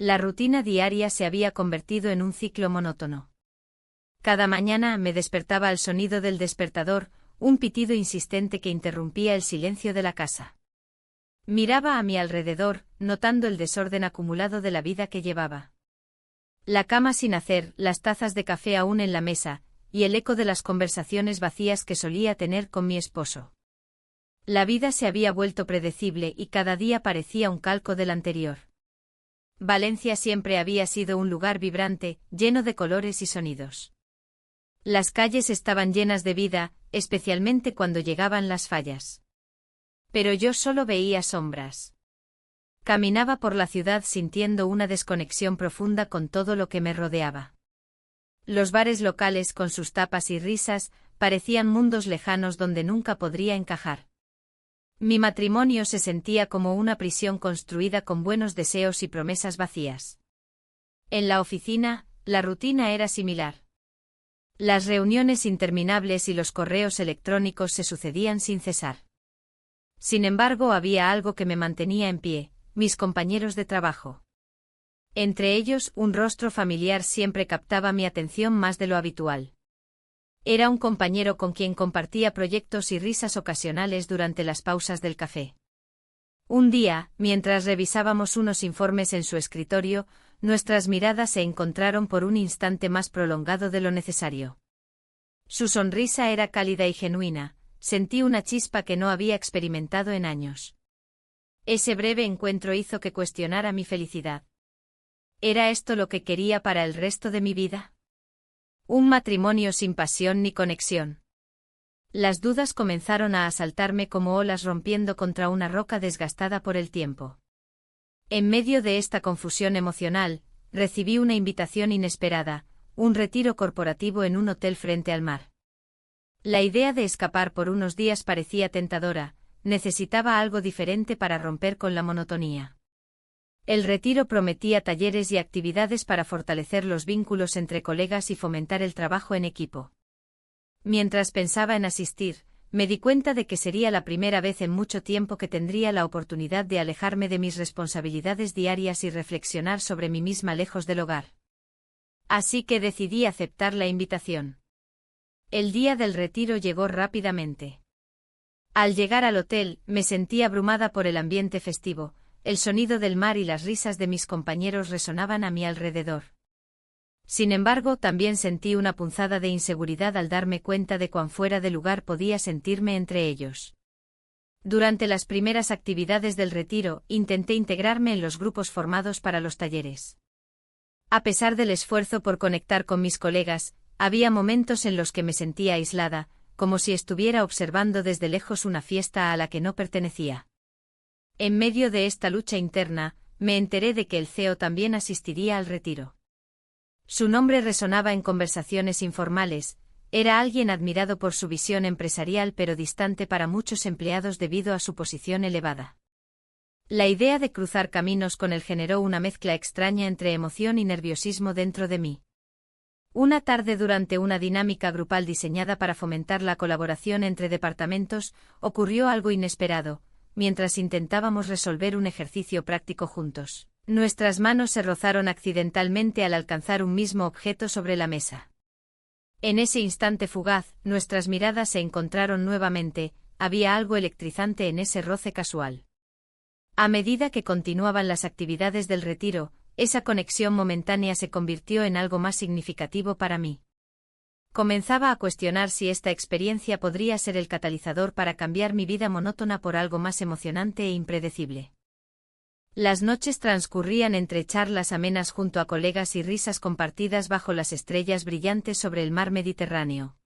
La rutina diaria se había convertido en un ciclo monótono. Cada mañana me despertaba al sonido del despertador, un pitido insistente que interrumpía el silencio de la casa. Miraba a mi alrededor, notando el desorden acumulado de la vida que llevaba. La cama sin hacer, las tazas de café aún en la mesa, y el eco de las conversaciones vacías que solía tener con mi esposo. La vida se había vuelto predecible y cada día parecía un calco del anterior. Valencia siempre había sido un lugar vibrante, lleno de colores y sonidos. Las calles estaban llenas de vida, especialmente cuando llegaban las fallas. Pero yo solo veía sombras. Caminaba por la ciudad sintiendo una desconexión profunda con todo lo que me rodeaba. Los bares locales con sus tapas y risas parecían mundos lejanos donde nunca podría encajar. Mi matrimonio se sentía como una prisión construida con buenos deseos y promesas vacías. En la oficina, la rutina era similar. Las reuniones interminables y los correos electrónicos se sucedían sin cesar. Sin embargo, había algo que me mantenía en pie, mis compañeros de trabajo. Entre ellos, un rostro familiar siempre captaba mi atención más de lo habitual. Era un compañero con quien compartía proyectos y risas ocasionales durante las pausas del café. Un día, mientras revisábamos unos informes en su escritorio, nuestras miradas se encontraron por un instante más prolongado de lo necesario. Su sonrisa era cálida y genuina, sentí una chispa que no había experimentado en años. Ese breve encuentro hizo que cuestionara mi felicidad. ¿Era esto lo que quería para el resto de mi vida? Un matrimonio sin pasión ni conexión. Las dudas comenzaron a asaltarme como olas rompiendo contra una roca desgastada por el tiempo. En medio de esta confusión emocional, recibí una invitación inesperada, un retiro corporativo en un hotel frente al mar. La idea de escapar por unos días parecía tentadora, necesitaba algo diferente para romper con la monotonía. El retiro prometía talleres y actividades para fortalecer los vínculos entre colegas y fomentar el trabajo en equipo. Mientras pensaba en asistir, me di cuenta de que sería la primera vez en mucho tiempo que tendría la oportunidad de alejarme de mis responsabilidades diarias y reflexionar sobre mí misma lejos del hogar. Así que decidí aceptar la invitación. El día del retiro llegó rápidamente. Al llegar al hotel, me sentí abrumada por el ambiente festivo, el sonido del mar y las risas de mis compañeros resonaban a mi alrededor. Sin embargo, también sentí una punzada de inseguridad al darme cuenta de cuán fuera de lugar podía sentirme entre ellos. Durante las primeras actividades del retiro, intenté integrarme en los grupos formados para los talleres. A pesar del esfuerzo por conectar con mis colegas, había momentos en los que me sentía aislada, como si estuviera observando desde lejos una fiesta a la que no pertenecía. En medio de esta lucha interna, me enteré de que el CEO también asistiría al retiro. Su nombre resonaba en conversaciones informales, era alguien admirado por su visión empresarial pero distante para muchos empleados debido a su posición elevada. La idea de cruzar caminos con él generó una mezcla extraña entre emoción y nerviosismo dentro de mí. Una tarde durante una dinámica grupal diseñada para fomentar la colaboración entre departamentos, ocurrió algo inesperado. Mientras intentábamos resolver un ejercicio práctico juntos, nuestras manos se rozaron accidentalmente al alcanzar un mismo objeto sobre la mesa. En ese instante fugaz, nuestras miradas se encontraron nuevamente, había algo electrizante en ese roce casual. A medida que continuaban las actividades del retiro, esa conexión momentánea se convirtió en algo más significativo para mí. Comenzaba a cuestionar si esta experiencia podría ser el catalizador para cambiar mi vida monótona por algo más emocionante e impredecible. Las noches transcurrían entre charlas amenas junto a colegas y risas compartidas bajo las estrellas brillantes sobre el mar Mediterráneo.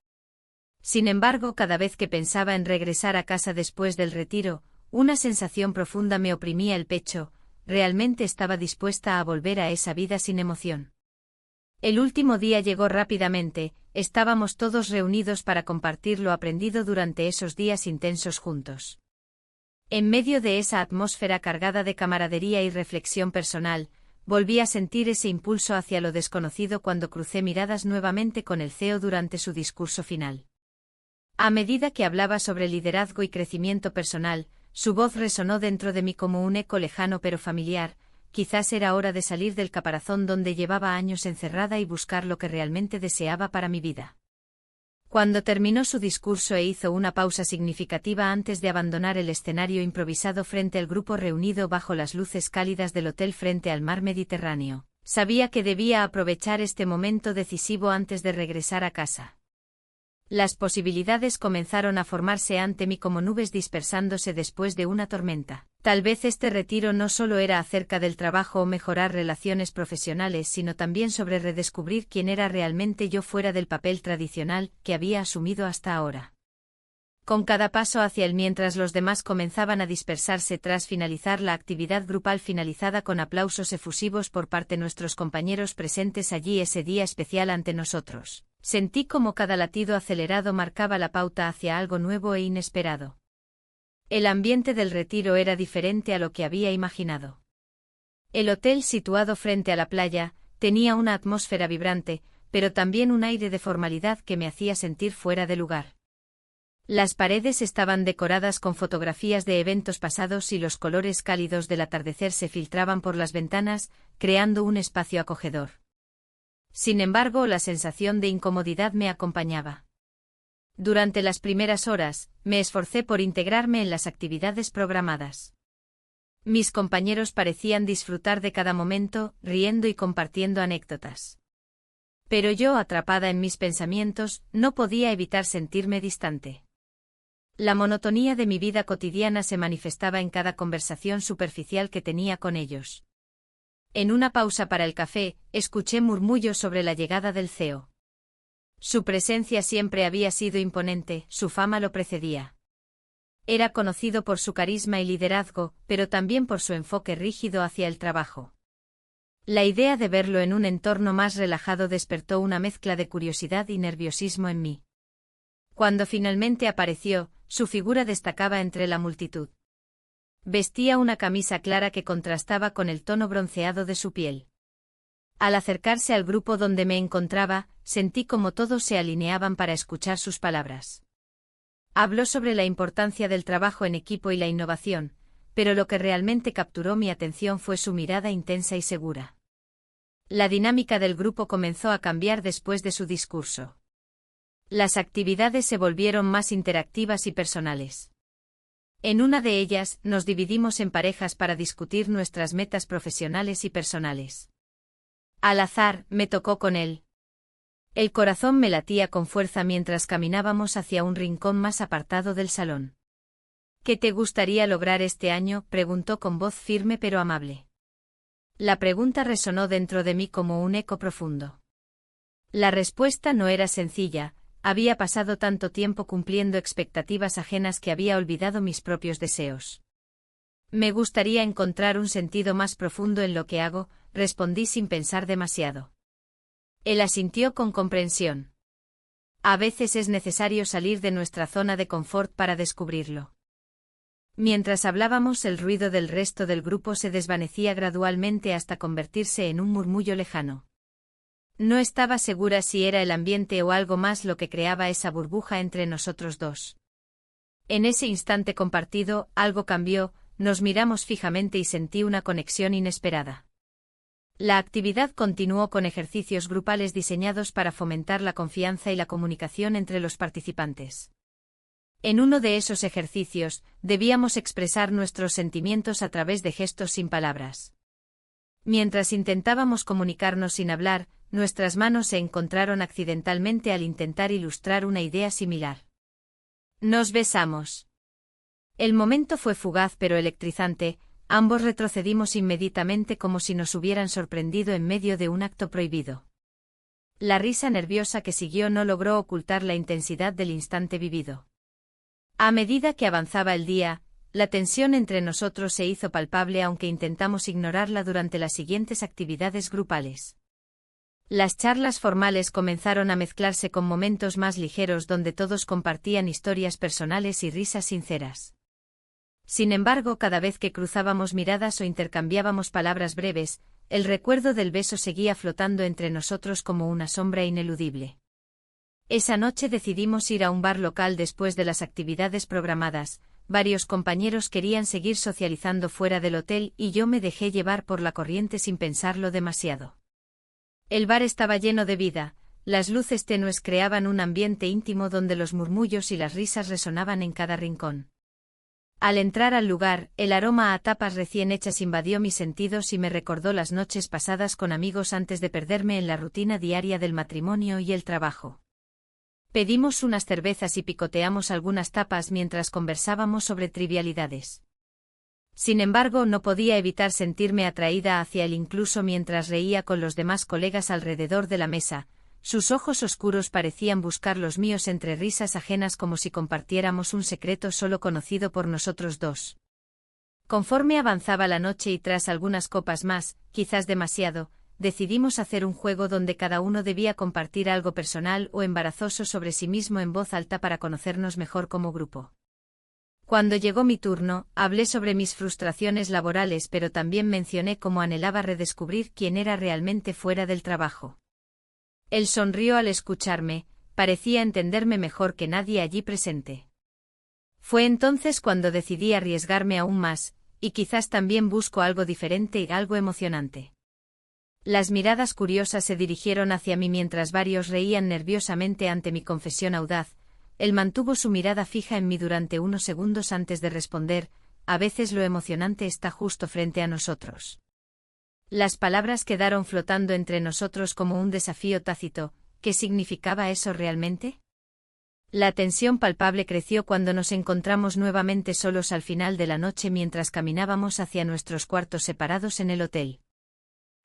Sin embargo, cada vez que pensaba en regresar a casa después del retiro, una sensación profunda me oprimía el pecho, realmente estaba dispuesta a volver a esa vida sin emoción. El último día llegó rápidamente, estábamos todos reunidos para compartir lo aprendido durante esos días intensos juntos. En medio de esa atmósfera cargada de camaradería y reflexión personal, volví a sentir ese impulso hacia lo desconocido cuando crucé miradas nuevamente con el CEO durante su discurso final. A medida que hablaba sobre liderazgo y crecimiento personal, su voz resonó dentro de mí como un eco lejano pero familiar, quizás era hora de salir del caparazón donde llevaba años encerrada y buscar lo que realmente deseaba para mi vida. Cuando terminó su discurso e hizo una pausa significativa antes de abandonar el escenario improvisado frente al grupo reunido bajo las luces cálidas del hotel frente al mar Mediterráneo, sabía que debía aprovechar este momento decisivo antes de regresar a casa. Las posibilidades comenzaron a formarse ante mí como nubes dispersándose después de una tormenta. Tal vez este retiro no solo era acerca del trabajo o mejorar relaciones profesionales, sino también sobre redescubrir quién era realmente yo fuera del papel tradicional que había asumido hasta ahora. Con cada paso hacia él mientras los demás comenzaban a dispersarse tras finalizar la actividad grupal finalizada con aplausos efusivos por parte de nuestros compañeros presentes allí ese día especial ante nosotros, sentí como cada latido acelerado marcaba la pauta hacia algo nuevo e inesperado. El ambiente del retiro era diferente a lo que había imaginado. El hotel, situado frente a la playa, tenía una atmósfera vibrante, pero también un aire de formalidad que me hacía sentir fuera de lugar. Las paredes estaban decoradas con fotografías de eventos pasados y los colores cálidos del atardecer se filtraban por las ventanas, creando un espacio acogedor. Sin embargo, la sensación de incomodidad me acompañaba. Durante las primeras horas, me esforcé por integrarme en las actividades programadas. Mis compañeros parecían disfrutar de cada momento, riendo y compartiendo anécdotas. Pero yo, atrapada en mis pensamientos, no podía evitar sentirme distante. La monotonía de mi vida cotidiana se manifestaba en cada conversación superficial que tenía con ellos. En una pausa para el café, escuché murmullos sobre la llegada del CEO. Su presencia siempre había sido imponente, su fama lo precedía. Era conocido por su carisma y liderazgo, pero también por su enfoque rígido hacia el trabajo. La idea de verlo en un entorno más relajado despertó una mezcla de curiosidad y nerviosismo en mí. Cuando finalmente apareció, su figura destacaba entre la multitud. Vestía una camisa clara que contrastaba con el tono bronceado de su piel. Al acercarse al grupo donde me encontraba, sentí como todos se alineaban para escuchar sus palabras. Habló sobre la importancia del trabajo en equipo y la innovación, pero lo que realmente capturó mi atención fue su mirada intensa y segura. La dinámica del grupo comenzó a cambiar después de su discurso. Las actividades se volvieron más interactivas y personales. En una de ellas, nos dividimos en parejas para discutir nuestras metas profesionales y personales. Al azar, me tocó con él. El corazón me latía con fuerza mientras caminábamos hacia un rincón más apartado del salón. ¿Qué te gustaría lograr este año?, preguntó con voz firme pero amable. La pregunta resonó dentro de mí como un eco profundo. La respuesta no era sencilla, había pasado tanto tiempo cumpliendo expectativas ajenas que había olvidado mis propios deseos. Me gustaría encontrar un sentido más profundo en lo que hago, respondí sin pensar demasiado. Él asintió con comprensión. A veces es necesario salir de nuestra zona de confort para descubrirlo. Mientras hablábamos, el ruido del resto del grupo se desvanecía gradualmente hasta convertirse en un murmullo lejano. No estaba segura si era el ambiente o algo más lo que creaba esa burbuja entre nosotros dos. En ese instante compartido, algo cambió, nos miramos fijamente y sentí una conexión inesperada. La actividad continuó con ejercicios grupales diseñados para fomentar la confianza y la comunicación entre los participantes. En uno de esos ejercicios, debíamos expresar nuestros sentimientos a través de gestos sin palabras. Mientras intentábamos comunicarnos sin hablar, nuestras manos se encontraron accidentalmente al intentar ilustrar una idea similar. Nos besamos. El momento fue fugaz pero electrizante, ambos retrocedimos inmediatamente como si nos hubieran sorprendido en medio de un acto prohibido. La risa nerviosa que siguió no logró ocultar la intensidad del instante vivido. A medida que avanzaba el día, la tensión entre nosotros se hizo palpable aunque intentamos ignorarla durante las siguientes actividades grupales. Las charlas formales comenzaron a mezclarse con momentos más ligeros donde todos compartían historias personales y risas sinceras. Sin embargo, cada vez que cruzábamos miradas o intercambiábamos palabras breves, el recuerdo del beso seguía flotando entre nosotros como una sombra ineludible. Esa noche decidimos ir a un bar local después de las actividades programadas, varios compañeros querían seguir socializando fuera del hotel y yo me dejé llevar por la corriente sin pensarlo demasiado. El bar estaba lleno de vida, las luces tenues creaban un ambiente íntimo donde los murmullos y las risas resonaban en cada rincón. Al entrar al lugar, el aroma a tapas recién hechas invadió mis sentidos y me recordó las noches pasadas con amigos antes de perderme en la rutina diaria del matrimonio y el trabajo. Pedimos unas cervezas y picoteamos algunas tapas mientras conversábamos sobre trivialidades. Sin embargo, no podía evitar sentirme atraída hacia él incluso mientras reía con los demás colegas alrededor de la mesa. Sus ojos oscuros parecían buscar los míos entre risas ajenas como si compartiéramos un secreto solo conocido por nosotros dos. Conforme avanzaba la noche y tras algunas copas más, quizás demasiado, decidimos hacer un juego donde cada uno debía compartir algo personal o embarazoso sobre sí mismo en voz alta para conocernos mejor como grupo. Cuando llegó mi turno, hablé sobre mis frustraciones laborales, pero también mencioné cómo anhelaba redescubrir quién era realmente fuera del trabajo. Él sonrió al escucharme, parecía entenderme mejor que nadie allí presente. Fue entonces cuando decidí arriesgarme aún más, y quizás también busco algo diferente y algo emocionante. Las miradas curiosas se dirigieron hacia mí mientras varios reían nerviosamente ante mi confesión audaz. Él mantuvo su mirada fija en mí durante unos segundos antes de responder, a veces lo emocionante está justo frente a nosotros. Las palabras quedaron flotando entre nosotros como un desafío tácito. ¿Qué significaba eso realmente? La tensión palpable creció cuando nos encontramos nuevamente solos al final de la noche mientras caminábamos hacia nuestros cuartos separados en el hotel.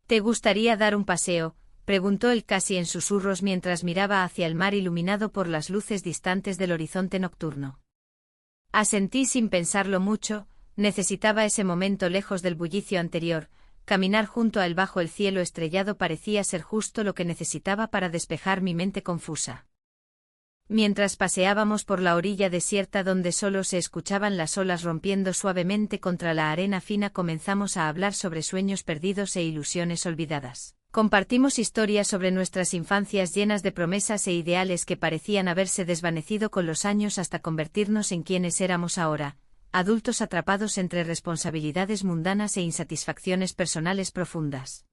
¿Te gustaría dar un paseo?, preguntó él casi en susurros mientras miraba hacia el mar iluminado por las luces distantes del horizonte nocturno. Asentí sin pensarlo mucho, necesitaba ese momento lejos del bullicio anterior. Caminar junto a él bajo el cielo estrellado parecía ser justo lo que necesitaba para despejar mi mente confusa. Mientras paseábamos por la orilla desierta donde solo se escuchaban las olas rompiendo suavemente contra la arena fina, comenzamos a hablar sobre sueños perdidos e ilusiones olvidadas. Compartimos historias sobre nuestras infancias llenas de promesas e ideales que parecían haberse desvanecido con los años hasta convertirnos en quienes éramos ahora, adultos atrapados entre responsabilidades mundanas e insatisfacciones personales profundas.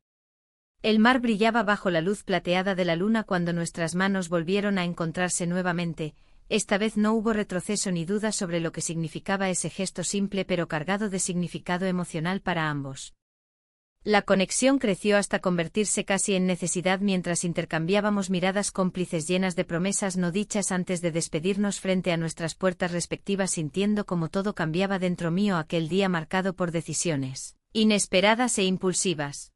El mar brillaba bajo la luz plateada de la luna cuando nuestras manos volvieron a encontrarse nuevamente. Esta vez no hubo retroceso ni duda sobre lo que significaba ese gesto simple pero cargado de significado emocional para ambos. La conexión creció hasta convertirse casi en necesidad mientras intercambiábamos miradas cómplices llenas de promesas no dichas antes de despedirnos frente a nuestras puertas respectivas, sintiendo como todo cambiaba dentro mío aquel día marcado por decisiones inesperadas e impulsivas.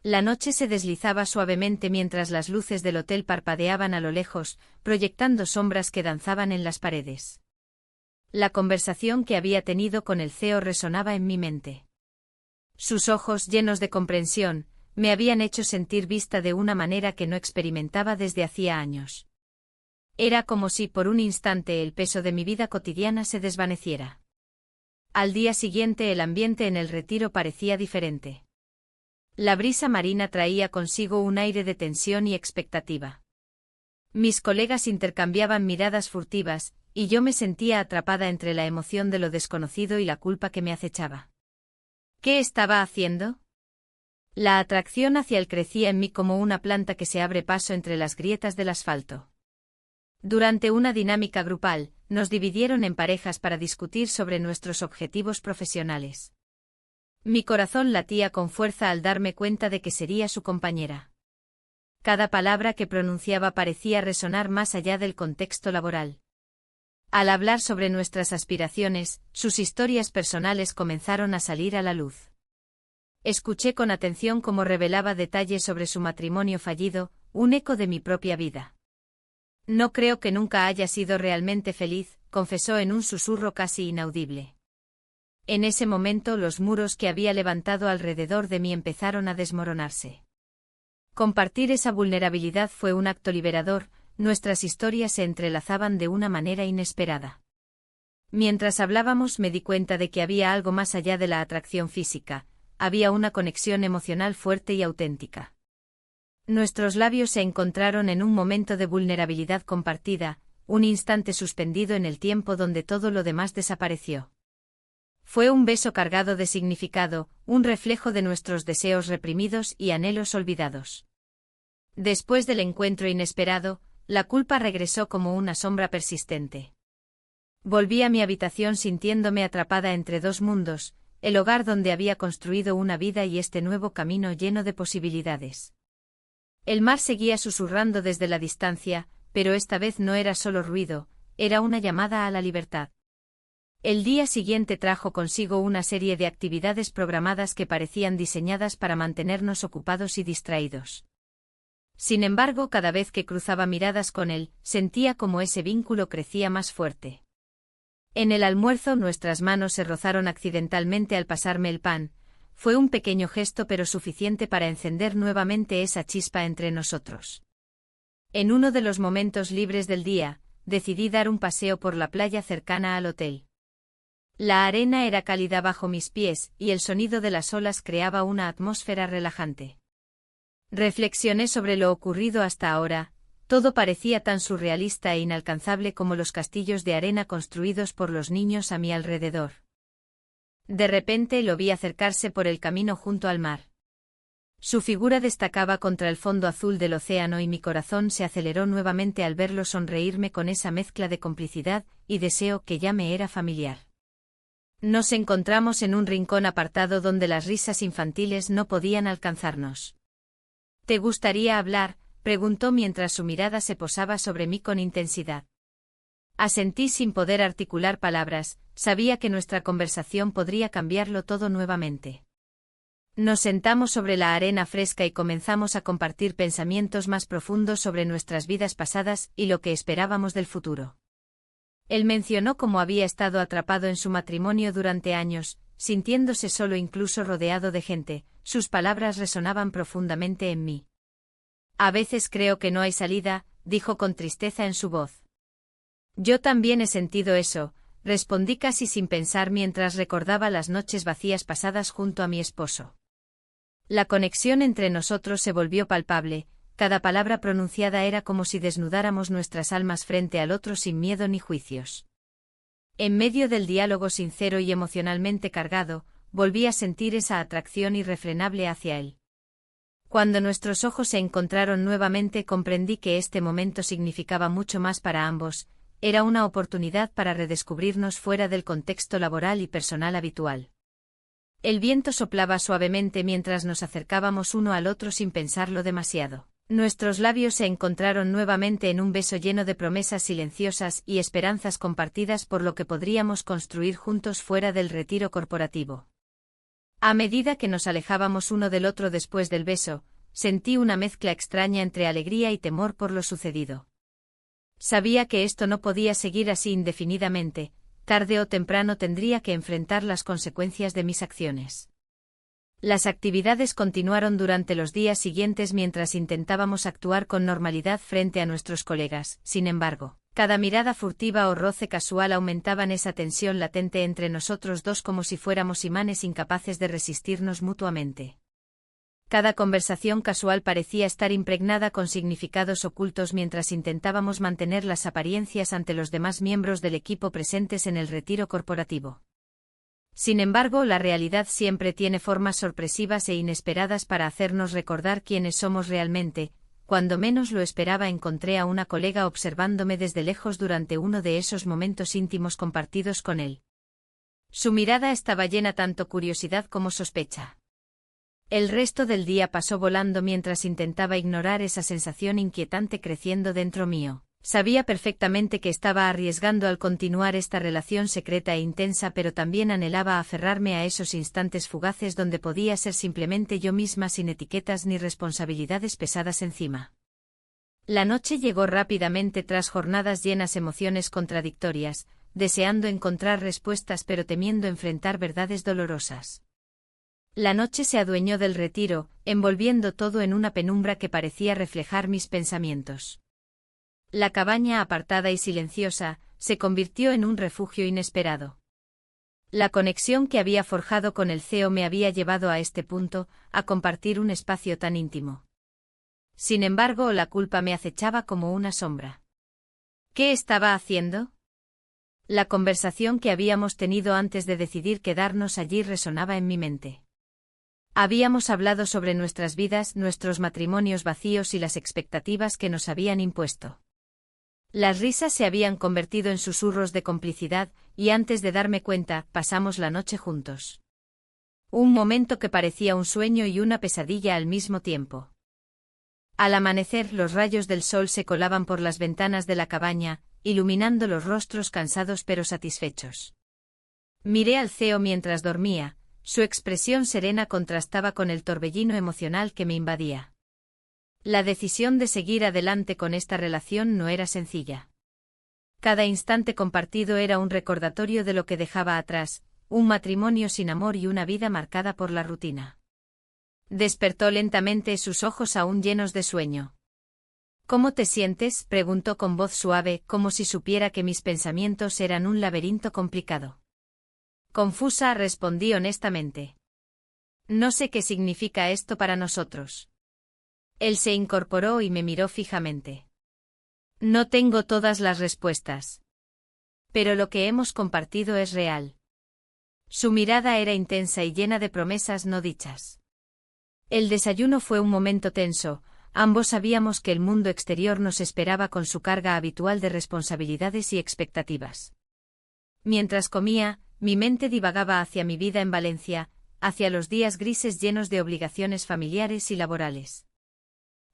La noche se deslizaba suavemente mientras las luces del hotel parpadeaban a lo lejos, proyectando sombras que danzaban en las paredes. La conversación que había tenido con el CEO resonaba en mi mente. Sus ojos, llenos de comprensión, me habían hecho sentir vista de una manera que no experimentaba desde hacía años. Era como si por un instante el peso de mi vida cotidiana se desvaneciera. Al día siguiente el ambiente en el retiro parecía diferente. La brisa marina traía consigo un aire de tensión y expectativa. Mis colegas intercambiaban miradas furtivas, y yo me sentía atrapada entre la emoción de lo desconocido y la culpa que me acechaba. ¿Qué estaba haciendo? La atracción hacia él crecía en mí como una planta que se abre paso entre las grietas del asfalto. Durante una dinámica grupal, nos dividieron en parejas para discutir sobre nuestros objetivos profesionales. Mi corazón latía con fuerza al darme cuenta de que sería su compañera. Cada palabra que pronunciaba parecía resonar más allá del contexto laboral. Al hablar sobre nuestras aspiraciones, sus historias personales comenzaron a salir a la luz. Escuché con atención cómo revelaba detalles sobre su matrimonio fallido, un eco de mi propia vida. No creo que nunca haya sido realmente feliz, confesó en un susurro casi inaudible. En ese momento los muros que había levantado alrededor de mí empezaron a desmoronarse. Compartir esa vulnerabilidad fue un acto liberador. Nuestras historias se entrelazaban de una manera inesperada. Mientras hablábamos me di cuenta de que había algo más allá de la atracción física, había una conexión emocional fuerte y auténtica. Nuestros labios se encontraron en un momento de vulnerabilidad compartida, un instante suspendido en el tiempo donde todo lo demás desapareció. Fue un beso cargado de significado, un reflejo de nuestros deseos reprimidos y anhelos olvidados. Después del encuentro inesperado, la culpa regresó como una sombra persistente. Volví a mi habitación sintiéndome atrapada entre dos mundos, el hogar donde había construido una vida y este nuevo camino lleno de posibilidades. El mar seguía susurrando desde la distancia, pero esta vez no era solo ruido, era una llamada a la libertad. El día siguiente trajo consigo una serie de actividades programadas que parecían diseñadas para mantenernos ocupados y distraídos. Sin embargo, cada vez que cruzaba miradas con él, sentía como ese vínculo crecía más fuerte. En el almuerzo nuestras manos se rozaron accidentalmente al pasarme el pan. Fue un pequeño gesto pero suficiente para encender nuevamente esa chispa entre nosotros. En uno de los momentos libres del día, decidí dar un paseo por la playa cercana al hotel. La arena era cálida bajo mis pies y el sonido de las olas creaba una atmósfera relajante. Reflexioné sobre lo ocurrido hasta ahora, todo parecía tan surrealista e inalcanzable como los castillos de arena construidos por los niños a mi alrededor. De repente lo vi acercarse por el camino junto al mar. Su figura destacaba contra el fondo azul del océano y mi corazón se aceleró nuevamente al verlo sonreírme con esa mezcla de complicidad y deseo que ya me era familiar. Nos encontramos en un rincón apartado donde las risas infantiles no podían alcanzarnos. ¿Te gustaría hablar?, preguntó mientras su mirada se posaba sobre mí con intensidad. Asentí sin poder articular palabras, sabía que nuestra conversación podría cambiarlo todo nuevamente. Nos sentamos sobre la arena fresca y comenzamos a compartir pensamientos más profundos sobre nuestras vidas pasadas y lo que esperábamos del futuro. Él mencionó cómo había estado atrapado en su matrimonio durante años, sintiéndose solo incluso rodeado de gente, sus palabras resonaban profundamente en mí. A veces creo que no hay salida, dijo con tristeza en su voz. Yo también he sentido eso, respondí casi sin pensar mientras recordaba las noches vacías pasadas junto a mi esposo. La conexión entre nosotros se volvió palpable, cada palabra pronunciada era como si desnudáramos nuestras almas frente al otro sin miedo ni juicios. En medio del diálogo sincero y emocionalmente cargado, volví a sentir esa atracción irrefrenable hacia él. Cuando nuestros ojos se encontraron nuevamente comprendí que este momento significaba mucho más para ambos, era una oportunidad para redescubrirnos fuera del contexto laboral y personal habitual. El viento soplaba suavemente mientras nos acercábamos uno al otro sin pensarlo demasiado. Nuestros labios se encontraron nuevamente en un beso lleno de promesas silenciosas y esperanzas compartidas por lo que podríamos construir juntos fuera del retiro corporativo. A medida que nos alejábamos uno del otro después del beso, sentí una mezcla extraña entre alegría y temor por lo sucedido. Sabía que esto no podía seguir así indefinidamente, tarde o temprano tendría que enfrentar las consecuencias de mis acciones. Las actividades continuaron durante los días siguientes mientras intentábamos actuar con normalidad frente a nuestros colegas. Sin embargo, cada mirada furtiva o roce casual aumentaban esa tensión latente entre nosotros dos como si fuéramos imanes incapaces de resistirnos mutuamente. Cada conversación casual parecía estar impregnada con significados ocultos mientras intentábamos mantener las apariencias ante los demás miembros del equipo presentes en el retiro corporativo. Sin embargo, la realidad siempre tiene formas sorpresivas e inesperadas para hacernos recordar quiénes somos realmente. Cuando menos lo esperaba encontré a una colega observándome desde lejos durante uno de esos momentos íntimos compartidos con él. Su mirada estaba llena tanto curiosidad como sospecha. El resto del día pasó volando mientras intentaba ignorar esa sensación inquietante creciendo dentro mío. Sabía perfectamente que estaba arriesgando al continuar esta relación secreta e intensa, pero también anhelaba aferrarme a esos instantes fugaces donde podía ser simplemente yo misma sin etiquetas ni responsabilidades pesadas encima. La noche llegó rápidamente tras jornadas llenas de emociones contradictorias, deseando encontrar respuestas pero temiendo enfrentar verdades dolorosas. La noche se adueñó del retiro, envolviendo todo en una penumbra que parecía reflejar mis pensamientos. La cabaña apartada y silenciosa se convirtió en un refugio inesperado. La conexión que había forjado con el CEO me había llevado a este punto, a compartir un espacio tan íntimo. Sin embargo, la culpa me acechaba como una sombra. ¿Qué estaba haciendo? La conversación que habíamos tenido antes de decidir quedarnos allí resonaba en mi mente. Habíamos hablado sobre nuestras vidas, nuestros matrimonios vacíos y las expectativas que nos habían impuesto. Las risas se habían convertido en susurros de complicidad, y antes de darme cuenta, pasamos la noche juntos. Un momento que parecía un sueño y una pesadilla al mismo tiempo. Al amanecer, los rayos del sol se colaban por las ventanas de la cabaña, iluminando los rostros cansados pero satisfechos. Miré al CEO mientras dormía, su expresión serena contrastaba con el torbellino emocional que me invadía. La decisión de seguir adelante con esta relación no era sencilla. Cada instante compartido era un recordatorio de lo que dejaba atrás, un matrimonio sin amor y una vida marcada por la rutina. Despertó lentamente, sus ojos aún llenos de sueño. ¿Cómo te sientes?, preguntó con voz suave, como si supiera que mis pensamientos eran un laberinto complicado. Confusa, respondí honestamente. No sé qué significa esto para nosotros. Él se incorporó y me miró fijamente. No tengo todas las respuestas. Pero lo que hemos compartido es real. Su mirada era intensa y llena de promesas no dichas. El desayuno fue un momento tenso, ambos sabíamos que el mundo exterior nos esperaba con su carga habitual de responsabilidades y expectativas. Mientras comía, mi mente divagaba hacia mi vida en Valencia, hacia los días grises llenos de obligaciones familiares y laborales.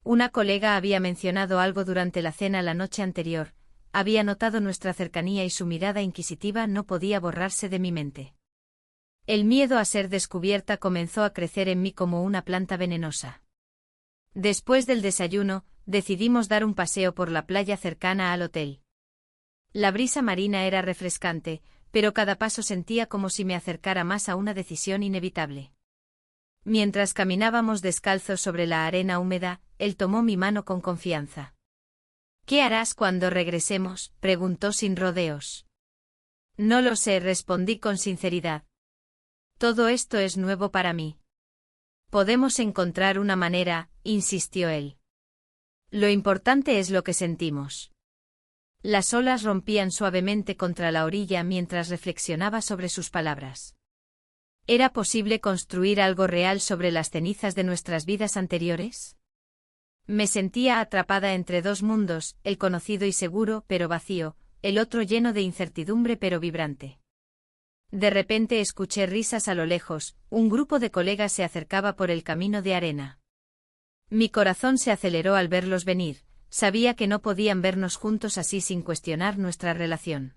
Una colega había mencionado algo durante la cena la noche anterior, había notado nuestra cercanía y su mirada inquisitiva no podía borrarse de mi mente. El miedo a ser descubierta comenzó a crecer en mí como una planta venenosa. Después del desayuno, decidimos dar un paseo por la playa cercana al hotel. La brisa marina era refrescante, pero cada paso sentía como si me acercara más a una decisión inevitable. Mientras caminábamos descalzos sobre la arena húmeda, él tomó mi mano con confianza. ¿Qué harás cuando regresemos?, preguntó sin rodeos. No lo sé, respondí con sinceridad. Todo esto es nuevo para mí. Podemos encontrar una manera, insistió él. Lo importante es lo que sentimos. Las olas rompían suavemente contra la orilla mientras reflexionaba sobre sus palabras. ¿Era posible construir algo real sobre las cenizas de nuestras vidas anteriores? Me sentía atrapada entre dos mundos, el conocido y seguro pero vacío, el otro lleno de incertidumbre pero vibrante. De repente escuché risas a lo lejos, un grupo de colegas se acercaba por el camino de arena. Mi corazón se aceleró al verlos venir, sabía que no podían vernos juntos así sin cuestionar nuestra relación.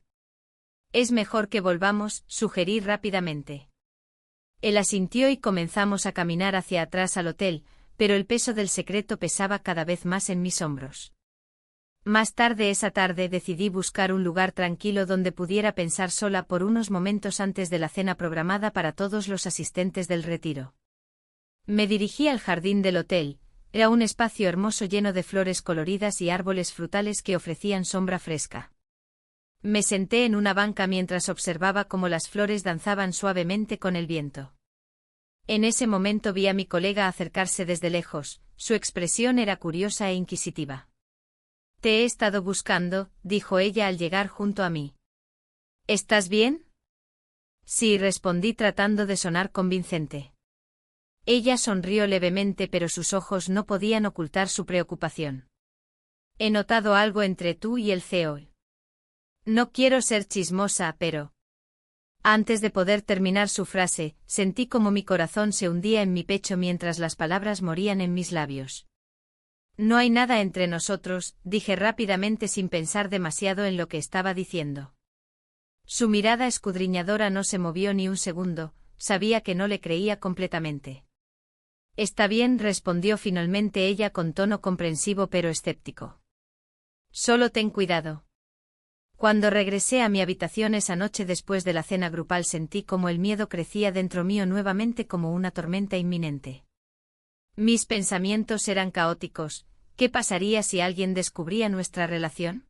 Es mejor que volvamos, sugerí rápidamente. Él asintió y comenzamos a caminar hacia atrás al hotel, pero el peso del secreto pesaba cada vez más en mis hombros. Más tarde esa tarde decidí buscar un lugar tranquilo donde pudiera pensar sola por unos momentos antes de la cena programada para todos los asistentes del retiro. Me dirigí al jardín del hotel, era un espacio hermoso lleno de flores coloridas y árboles frutales que ofrecían sombra fresca. Me senté en una banca mientras observaba cómo las flores danzaban suavemente con el viento. En ese momento vi a mi colega acercarse desde lejos, su expresión era curiosa e inquisitiva. Te he estado buscando, dijo ella al llegar junto a mí. ¿Estás bien? Sí, respondí tratando de sonar convincente. Ella sonrió levemente pero sus ojos no podían ocultar su preocupación. He notado algo entre tú y el CEO. No quiero ser chismosa, pero... Antes de poder terminar su frase, sentí como mi corazón se hundía en mi pecho mientras las palabras morían en mis labios. No hay nada entre nosotros, dije rápidamente sin pensar demasiado en lo que estaba diciendo. Su mirada escudriñadora no se movió ni un segundo, sabía que no le creía completamente. Está bien, respondió finalmente ella con tono comprensivo pero escéptico. Solo ten cuidado. Cuando regresé a mi habitación esa noche después de la cena grupal sentí como el miedo crecía dentro mío nuevamente como una tormenta inminente. Mis pensamientos eran caóticos. ¿Qué pasaría si alguien descubría nuestra relación?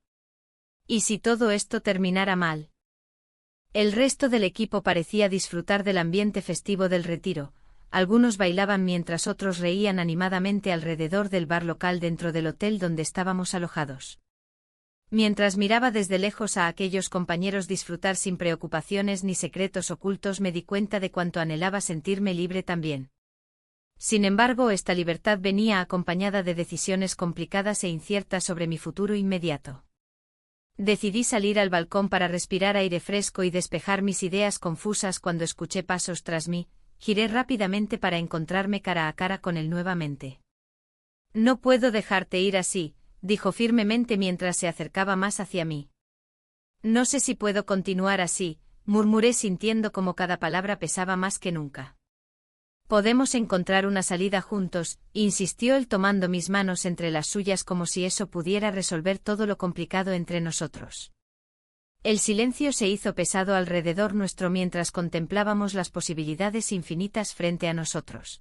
¿Y si todo esto terminara mal? El resto del equipo parecía disfrutar del ambiente festivo del retiro, algunos bailaban mientras otros reían animadamente alrededor del bar local dentro del hotel donde estábamos alojados. Mientras miraba desde lejos a aquellos compañeros disfrutar sin preocupaciones ni secretos ocultos, me di cuenta de cuánto anhelaba sentirme libre también. Sin embargo, esta libertad venía acompañada de decisiones complicadas e inciertas sobre mi futuro inmediato. Decidí salir al balcón para respirar aire fresco y despejar mis ideas confusas cuando escuché pasos tras mí. Giré rápidamente para encontrarme cara a cara con él nuevamente. «No puedo dejarte ir así», dijo firmemente mientras se acercaba más hacia mí. «No sé si puedo continuar así», murmuré sintiendo como cada palabra pesaba más que nunca. «Podemos encontrar una salida juntos», insistió él tomando mis manos entre las suyas como si eso pudiera resolver todo lo complicado entre nosotros. El silencio se hizo pesado alrededor nuestro mientras contemplábamos las posibilidades infinitas frente a nosotros.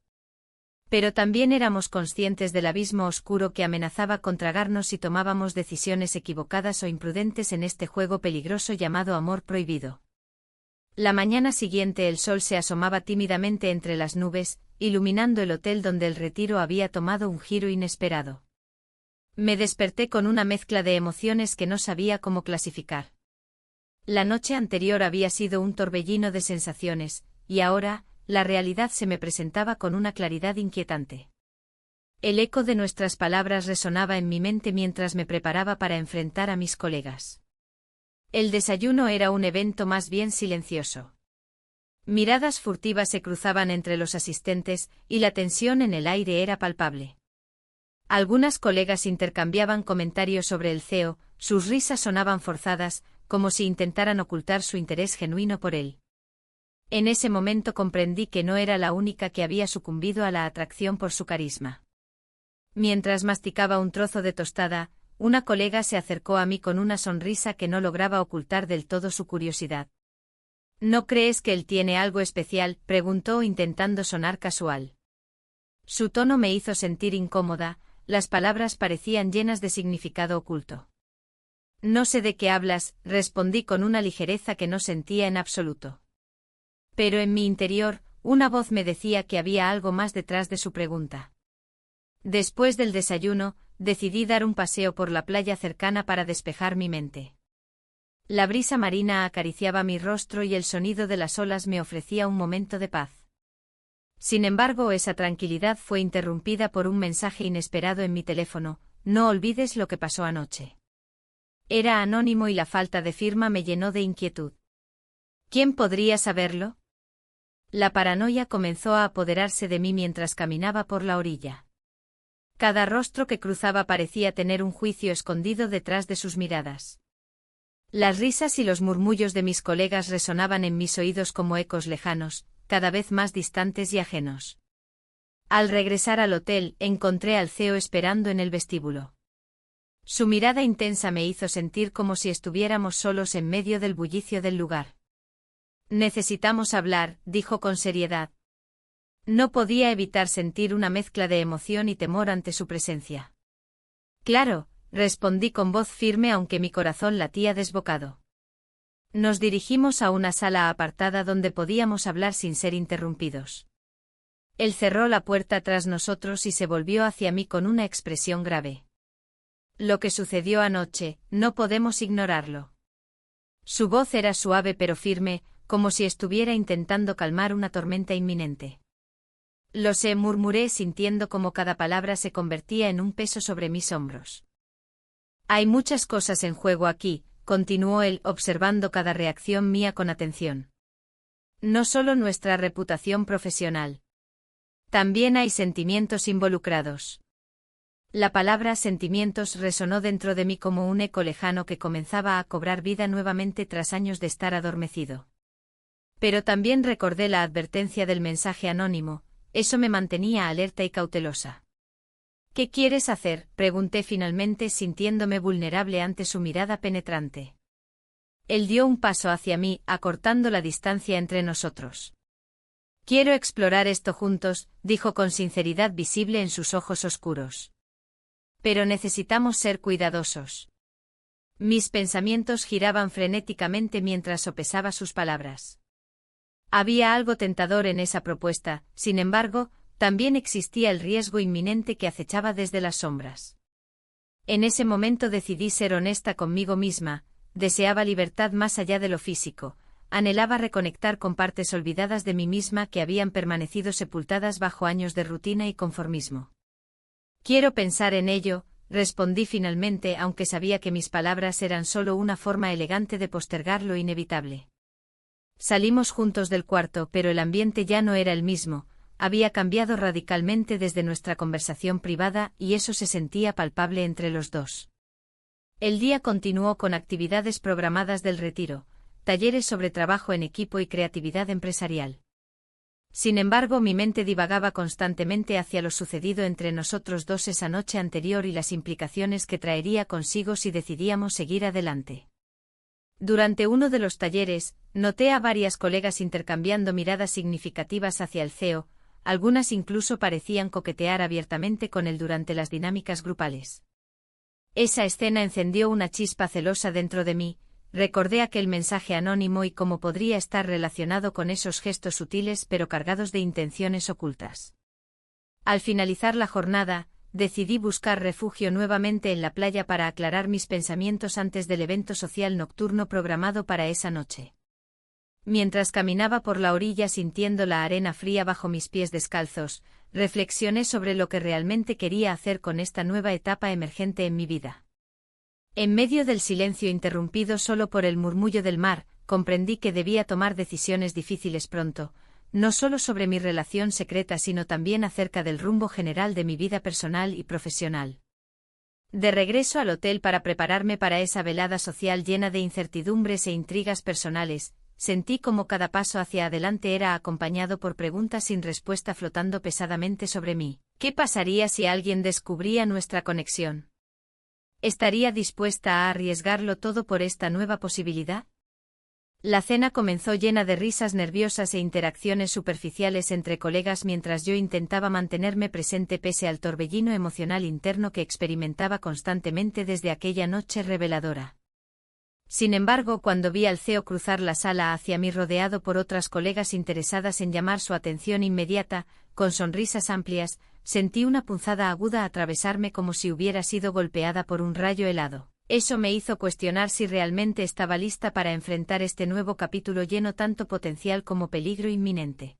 Pero también éramos conscientes del abismo oscuro que amenazaba con tragarnos si tomábamos decisiones equivocadas o imprudentes en este juego peligroso llamado amor prohibido. La mañana siguiente el sol se asomaba tímidamente entre las nubes, iluminando el hotel donde el retiro había tomado un giro inesperado. Me desperté con una mezcla de emociones que no sabía cómo clasificar. La noche anterior había sido un torbellino de sensaciones, y ahora, la realidad se me presentaba con una claridad inquietante. El eco de nuestras palabras resonaba en mi mente mientras me preparaba para enfrentar a mis colegas. El desayuno era un evento más bien silencioso. Miradas furtivas se cruzaban entre los asistentes, y la tensión en el aire era palpable. Algunas colegas intercambiaban comentarios sobre el CEO, sus risas sonaban forzadas, como si intentaran ocultar su interés genuino por él. En ese momento comprendí que no era la única que había sucumbido a la atracción por su carisma. Mientras masticaba un trozo de tostada, una colega se acercó a mí con una sonrisa que no lograba ocultar del todo su curiosidad. «¿No crees que él tiene algo especial?», preguntó intentando sonar casual. Su tono me hizo sentir incómoda, las palabras parecían llenas de significado oculto. «No sé de qué hablas», respondí con una ligereza que no sentía en absoluto. Pero en mi interior, una voz me decía que había algo más detrás de su pregunta. Después del desayuno, decidí dar un paseo por la playa cercana para despejar mi mente. La brisa marina acariciaba mi rostro y el sonido de las olas me ofrecía un momento de paz. Sin embargo, esa tranquilidad fue interrumpida por un mensaje inesperado en mi teléfono: «No olvides lo que pasó anoche». Era anónimo y la falta de firma me llenó de inquietud. ¿Quién podría saberlo? La paranoia comenzó a apoderarse de mí mientras caminaba por la orilla. Cada rostro que cruzaba parecía tener un juicio escondido detrás de sus miradas. Las risas y los murmullos de mis colegas resonaban en mis oídos como ecos lejanos, cada vez más distantes y ajenos. Al regresar al hotel, encontré al CEO esperando en el vestíbulo. Su mirada intensa me hizo sentir como si estuviéramos solos en medio del bullicio del lugar. «Necesitamos hablar», dijo con seriedad. No podía evitar sentir una mezcla de emoción y temor ante su presencia. «Claro», respondí con voz firme aunque mi corazón latía desbocado. Nos dirigimos a una sala apartada donde podíamos hablar sin ser interrumpidos. Él cerró la puerta tras nosotros y se volvió hacia mí con una expresión grave. «Lo que sucedió anoche, no podemos ignorarlo». Su voz era suave pero firme, como si estuviera intentando calmar una tormenta inminente. «Lo sé», murmuré sintiendo como cada palabra se convertía en un peso sobre mis hombros. «Hay muchas cosas en juego aquí», continuó él, observando cada reacción mía con atención. «No solo nuestra reputación profesional. También hay sentimientos involucrados». La palabra sentimientos resonó dentro de mí como un eco lejano que comenzaba a cobrar vida nuevamente tras años de estar adormecido. Pero también recordé la advertencia del mensaje anónimo, eso me mantenía alerta y cautelosa. «¿Qué quieres hacer?», pregunté finalmente sintiéndome vulnerable ante su mirada penetrante. Él dio un paso hacia mí, acortando la distancia entre nosotros. «Quiero explorar esto juntos», dijo con sinceridad visible en sus ojos oscuros. «Pero necesitamos ser cuidadosos». Mis pensamientos giraban frenéticamente mientras sopesaba sus palabras. Había algo tentador en esa propuesta, sin embargo, también existía el riesgo inminente que acechaba desde las sombras. En ese momento decidí ser honesta conmigo misma, deseaba libertad más allá de lo físico, anhelaba reconectar con partes olvidadas de mí misma que habían permanecido sepultadas bajo años de rutina y conformismo. Quiero pensar en ello, respondí finalmente, aunque sabía que mis palabras eran solo una forma elegante de postergar lo inevitable. Salimos juntos del cuarto, pero el ambiente ya no era el mismo, había cambiado radicalmente desde nuestra conversación privada y eso se sentía palpable entre los dos. El día continuó con actividades programadas del retiro, talleres sobre trabajo en equipo y creatividad empresarial. Sin embargo, mi mente divagaba constantemente hacia lo sucedido entre nosotros dos esa noche anterior y las implicaciones que traería consigo si decidíamos seguir adelante. Durante uno de los talleres, noté a varias colegas intercambiando miradas significativas hacia el CEO, algunas incluso parecían coquetear abiertamente con él durante las dinámicas grupales. Esa escena encendió una chispa celosa dentro de mí, recordé aquel mensaje anónimo y cómo podría estar relacionado con esos gestos sutiles pero cargados de intenciones ocultas. Al finalizar la jornada, decidí buscar refugio nuevamente en la playa para aclarar mis pensamientos antes del evento social nocturno programado para esa noche. Mientras caminaba por la orilla sintiendo la arena fría bajo mis pies descalzos, reflexioné sobre lo que realmente quería hacer con esta nueva etapa emergente en mi vida. En medio del silencio interrumpido solo por el murmullo del mar, comprendí que debía tomar decisiones difíciles pronto, no solo sobre mi relación secreta sino también acerca del rumbo general de mi vida personal y profesional. De regreso al hotel para prepararme para esa velada social llena de incertidumbres e intrigas personales, sentí como cada paso hacia adelante era acompañado por preguntas sin respuesta flotando pesadamente sobre mí. ¿Qué pasaría si alguien descubría nuestra conexión? ¿Estaría dispuesta a arriesgarlo todo por esta nueva posibilidad? La cena comenzó llena de risas nerviosas e interacciones superficiales entre colegas mientras yo intentaba mantenerme presente pese al torbellino emocional interno que experimentaba constantemente desde aquella noche reveladora. Sin embargo, cuando vi al CEO cruzar la sala hacia mí rodeado por otras colegas interesadas en llamar su atención inmediata, con sonrisas amplias, sentí una punzada aguda atravesarme como si hubiera sido golpeada por un rayo helado. Eso me hizo cuestionar si realmente estaba lista para enfrentar este nuevo capítulo lleno tanto potencial como peligro inminente.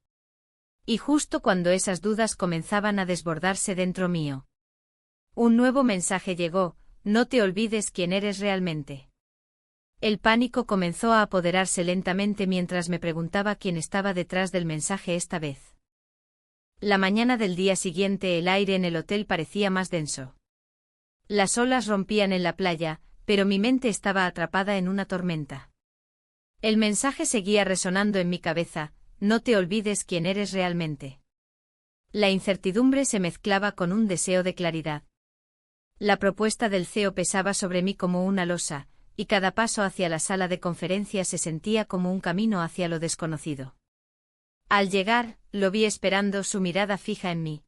Y justo cuando esas dudas comenzaban a desbordarse dentro mío, un nuevo mensaje llegó: no te olvides quién eres realmente. El pánico comenzó a apoderarse lentamente mientras me preguntaba quién estaba detrás del mensaje esta vez. La mañana del día siguiente el aire en el hotel parecía más denso. Las olas rompían en la playa, pero mi mente estaba atrapada en una tormenta. El mensaje seguía resonando en mi cabeza: no te olvides quién eres realmente. La incertidumbre se mezclaba con un deseo de claridad. La propuesta del CEO pesaba sobre mí como una losa, y cada paso hacia la sala de conferencias se sentía como un camino hacia lo desconocido. Al llegar, lo vi esperando, su mirada fija en mí.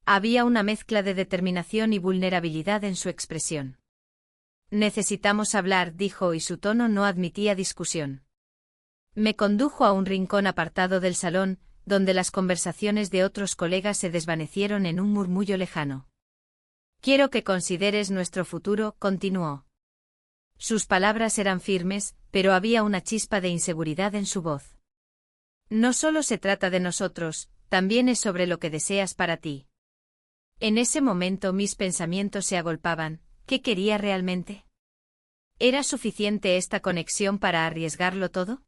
Había una mezcla de determinación y vulnerabilidad en su expresión. Necesitamos hablar, dijo, y su tono no admitía discusión. Me condujo a un rincón apartado del salón, donde las conversaciones de otros colegas se desvanecieron en un murmullo lejano. Quiero que consideres nuestro futuro, continuó. Sus palabras eran firmes, pero había una chispa de inseguridad en su voz. No solo se trata de nosotros, también es sobre lo que deseas para ti. En ese momento mis pensamientos se agolpaban. ¿Qué quería realmente? ¿Era suficiente esta conexión para arriesgarlo todo?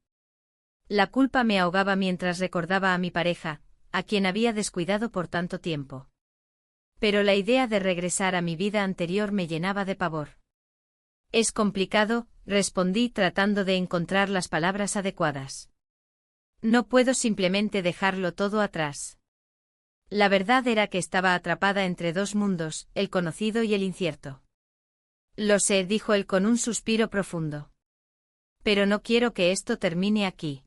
La culpa me ahogaba mientras recordaba a mi pareja, a quien había descuidado por tanto tiempo. Pero la idea de regresar a mi vida anterior me llenaba de pavor. Es complicado, respondí tratando de encontrar las palabras adecuadas. No puedo simplemente dejarlo todo atrás. La verdad era que estaba atrapada entre dos mundos, el conocido y el incierto. Lo sé, dijo él con un suspiro profundo. Pero no quiero que esto termine aquí.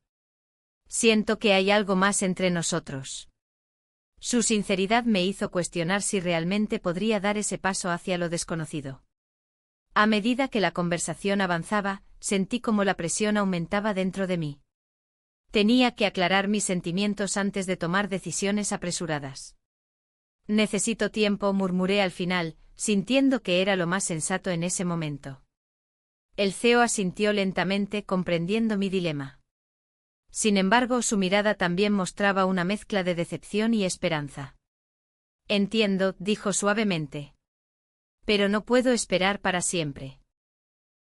Siento que hay algo más entre nosotros. Su sinceridad me hizo cuestionar si realmente podría dar ese paso hacia lo desconocido. A medida que la conversación avanzaba, sentí como la presión aumentaba dentro de mí. Tenía que aclarar mis sentimientos antes de tomar decisiones apresuradas. Necesito tiempo, murmuré al final, sintiendo que era lo más sensato en ese momento. El CEO asintió lentamente, comprendiendo mi dilema. Sin embargo, su mirada también mostraba una mezcla de decepción y esperanza. Entiendo, dijo suavemente. Pero no puedo esperar para siempre.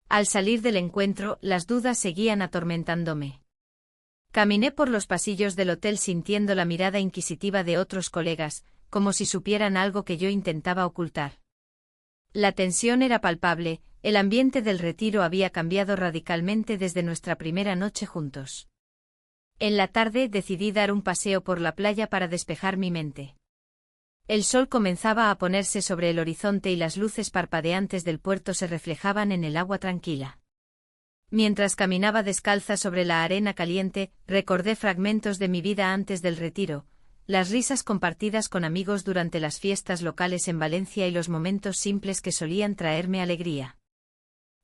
Al salir del encuentro, las dudas seguían atormentándome. Caminé por los pasillos del hotel sintiendo la mirada inquisitiva de otros colegas, como si supieran algo que yo intentaba ocultar. La tensión era palpable, el ambiente del retiro había cambiado radicalmente desde nuestra primera noche juntos. En la tarde decidí dar un paseo por la playa para despejar mi mente. El sol comenzaba a ponerse sobre el horizonte y las luces parpadeantes del puerto se reflejaban en el agua tranquila. Mientras caminaba descalza sobre la arena caliente, recordé fragmentos de mi vida antes del retiro, las risas compartidas con amigos durante las fiestas locales en Valencia y los momentos simples que solían traerme alegría.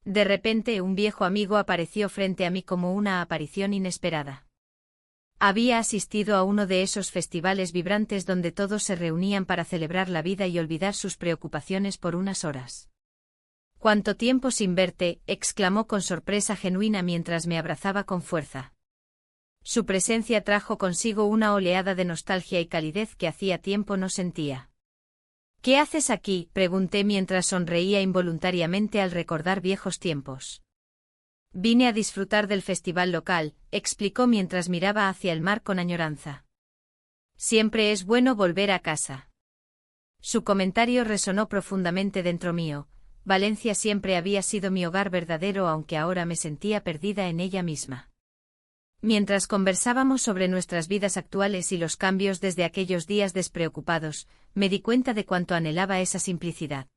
De repente un viejo amigo apareció frente a mí como una aparición inesperada. Había asistido a uno de esos festivales vibrantes donde todos se reunían para celebrar la vida y olvidar sus preocupaciones por unas horas. «¿Cuánto tiempo sin verte?», exclamó con sorpresa genuina mientras me abrazaba con fuerza. Su presencia trajo consigo una oleada de nostalgia y calidez que hacía tiempo no sentía. «¿Qué haces aquí?», pregunté mientras sonreía involuntariamente al recordar viejos tiempos. «Vine a disfrutar del festival local», explicó mientras miraba hacia el mar con añoranza. «Siempre es bueno volver a casa». Su comentario resonó profundamente dentro mío. Valencia siempre había sido mi hogar verdadero, aunque ahora me sentía perdida en ella misma. Mientras conversábamos sobre nuestras vidas actuales y los cambios desde aquellos días despreocupados, me di cuenta de cuánto anhelaba esa simplicidad.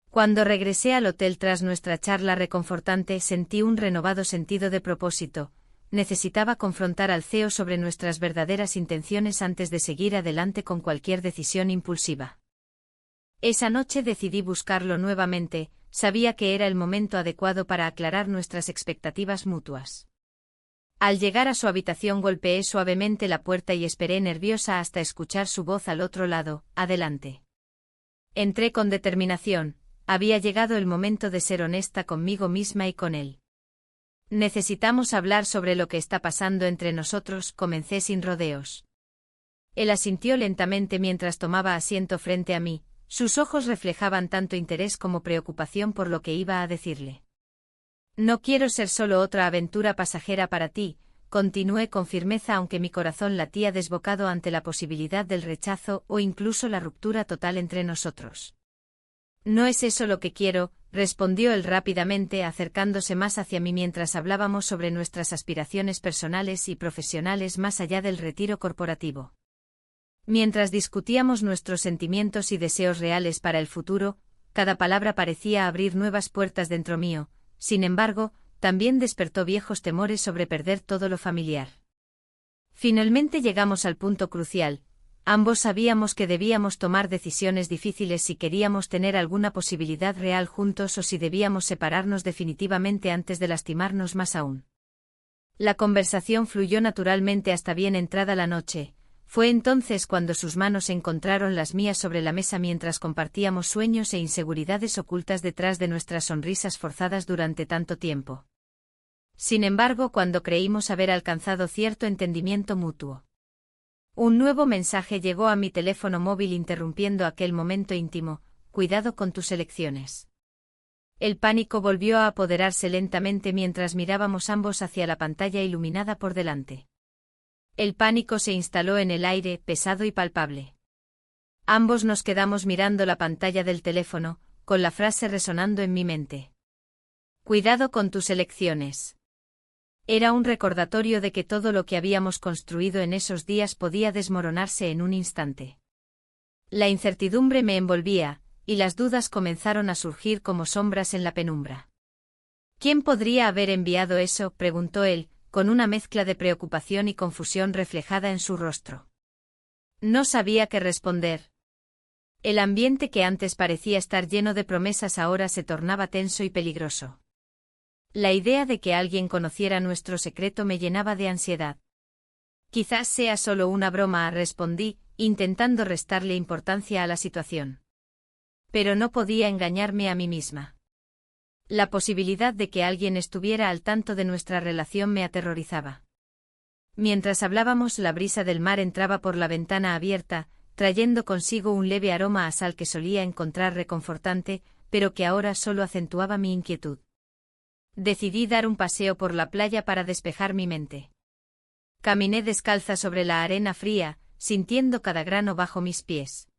Cuando regresé al hotel tras nuestra charla reconfortante, sentí un renovado sentido de propósito. Necesitaba confrontar al CEO sobre nuestras verdaderas intenciones antes de seguir adelante con cualquier decisión impulsiva. Esa noche decidí buscarlo nuevamente, sabía que era el momento adecuado para aclarar nuestras expectativas mutuas. Al llegar a su habitación golpeé suavemente la puerta y esperé nerviosa hasta escuchar su voz al otro lado. «Adelante». Entré con determinación. Había llegado el momento de ser honesta conmigo misma y con él. «Necesitamos hablar sobre lo que está pasando entre nosotros», comencé sin rodeos. Él asintió lentamente mientras tomaba asiento frente a mí. Sus ojos reflejaban tanto interés como preocupación por lo que iba a decirle. «No quiero ser solo otra aventura pasajera para ti», continué con firmeza aunque mi corazón latía desbocado ante la posibilidad del rechazo o incluso la ruptura total entre nosotros. «No es eso lo que quiero», respondió él rápidamente acercándose más hacia mí mientras hablábamos sobre nuestras aspiraciones personales y profesionales más allá del retiro corporativo. Mientras discutíamos nuestros sentimientos y deseos reales para el futuro, cada palabra parecía abrir nuevas puertas dentro mío. Sin embargo, también despertó viejos temores sobre perder todo lo familiar. Finalmente llegamos al punto crucial. Ambos sabíamos que debíamos tomar decisiones difíciles si queríamos tener alguna posibilidad real juntos o si debíamos separarnos definitivamente antes de lastimarnos más aún. La conversación fluyó naturalmente hasta bien entrada la noche. Fue entonces cuando sus manos encontraron las mías sobre la mesa mientras compartíamos sueños e inseguridades ocultas detrás de nuestras sonrisas forzadas durante tanto tiempo. Sin embargo, cuando creímos haber alcanzado cierto entendimiento mutuo, un nuevo mensaje llegó a mi teléfono móvil interrumpiendo aquel momento íntimo. «Cuidado con tus elecciones». El pánico volvió a apoderarse lentamente mientras mirábamos ambos hacia la pantalla iluminada por delante. El pánico se instaló en el aire, pesado y palpable. Ambos nos quedamos mirando la pantalla del teléfono, con la frase resonando en mi mente. «Cuidado con tus elecciones». Era un recordatorio de que todo lo que habíamos construido en esos días podía desmoronarse en un instante. La incertidumbre me envolvía, y las dudas comenzaron a surgir como sombras en la penumbra. «¿Quién podría haber enviado eso?», preguntó él, con una mezcla de preocupación y confusión reflejada en su rostro. No sabía qué responder. El ambiente que antes parecía estar lleno de promesas ahora se tornaba tenso y peligroso. La idea de que alguien conociera nuestro secreto me llenaba de ansiedad. «Quizás sea solo una broma», respondí, intentando restarle importancia a la situación. Pero no podía engañarme a mí misma. La posibilidad de que alguien estuviera al tanto de nuestra relación me aterrorizaba. Mientras hablábamos, la brisa del mar entraba por la ventana abierta, trayendo consigo un leve aroma a sal que solía encontrar reconfortante, pero que ahora solo acentuaba mi inquietud. Decidí dar un paseo por la playa para despejar mi mente. Caminé descalza sobre la arena fría, sintiendo cada grano bajo mis pies.